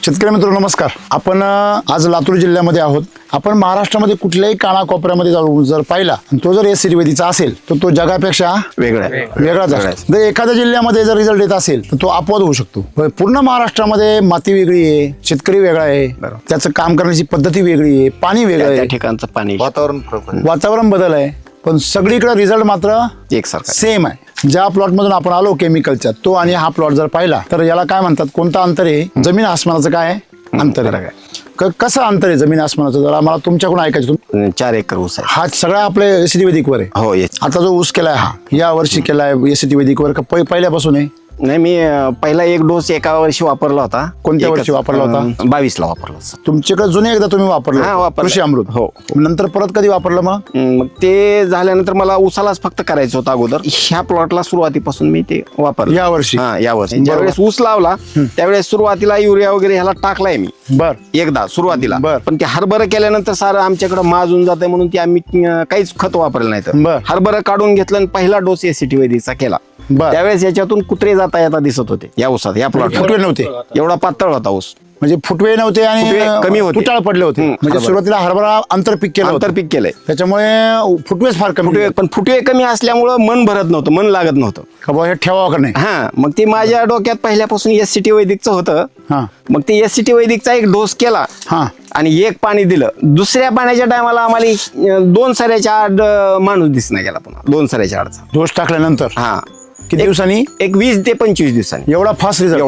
शेतकरी मित्रांनो नमस्कार. आपण आज लातूर जिल्ह्यामध्ये आहोत. आपण महाराष्ट्रामध्ये कुठल्याही कानाकोपऱ्यामध्ये जाऊन जर पाहिला तो जर एस वैदिकचा असेल तर तो जगापेक्षा वेगळाच असतो. जर एखाद्या जिल्ह्यामध्ये जर रिझल्ट येत असेल तर तो अपवाद होऊ शकतो. पूर्ण महाराष्ट्रामध्ये माती वेगळी आहे, शेतकरी वेगळा आहे, त्याचं काम करण्याची पद्धती वेगळी आहे, पाणी वेगळं आहे, ठिकाणचं पाणी वातावरण बदल आहे, पण सगळीकडे रिझल्ट मात्र एकसारखा सेम आहे. ज्या प्लॉट मधून आपण आलो केमिकलच्या तो आणि हा प्लॉट जर पाहिला तर याला काय म्हणतात, कोणतं अंतर आहे, जमीन आसमानाचं काय आहे अंतर आहे. कसं अंतर आहे जमीन आसमानाचं जरा मला तुमच्याकडून ऐकायचं. 4 एकर ऊस आहे. हा सगळा आपल्या एसीटी वैदिक वर आहे. हो आता जो ऊस केलाय हा या वर्षी केलाय एसीटी वैदिक वर का पहिल्यापासून आहे? नाही, मी पहिला एक डोस एका वर्षी वापरला होता. कोणत्या वर्षी वापरला होता? 22 ला वापरला. तुमच्याकडे जुने एकदा तुम्ही वापरलं कृषी अमृत. हो. नंतर परत कधी वापरलं मग ते झाल्यानंतर मला ऊसालाच फक्त करायचं होतं अगोदर. ह्या प्लॉटला सुरुवातीपासून मी ते वापरलं या वर्षी. या वर्षी ज्यावेळेस ऊस लावला त्यावेळेस सुरुवातीला युरिया वगैरे ह्याला टाकलाय मी बर एकदा सुरुवातीला. बर. पण ते हरभरं केल्यानंतर सारं आमच्याकडे माजून जाते म्हणून ते आम्ही काहीच खत वापरलं नाही. बर. तर हरभरं काढून घेतलं आणि पहिला डोस एसीटी वैदिकचा केला. बर. त्यावेळेस याच्यातून कुत्रे जाता येता दिसत होते या ऊसात, या प्लॉट. फुटवे नव्हते, एवढा पातळ होता ऊस. म्हणजे फुटवे नव्हते आणि फुटवे कमी होते. तुटाळ पडले होते. म्हणजे हरभरा. सुरुवातीला हरभरा आंतरपीक केलं होतं. आंतरपीक केलंय त्याच्यामुळे फुटवेच फार कमी फुटवे, पण फुटवे कमी असल्यामुळं मन भरत नव्हतं, मन लागत नव्हतं. का बुवा हे ठेवावं का नाही. हा, मग ते माझ्या डोक्यात पहिल्यापासून एससीटी वैदिकचं होतं. हा मग ते एससीटी वैदिकचा एक डोस केला हा आणि एक पाणी दिलं. दुसऱ्या पाण्याच्या टायमाला आम्हाला 2 सऱ्याच्या आड माणूस दिसना गेला. पुन्हा 2 सऱ्याच्या आडचा डोस टाकल्यानंतर हा किती दिवसांनी? एक 20 ते 25 दिवसांनी एवढा फास्ट रिझल्ट.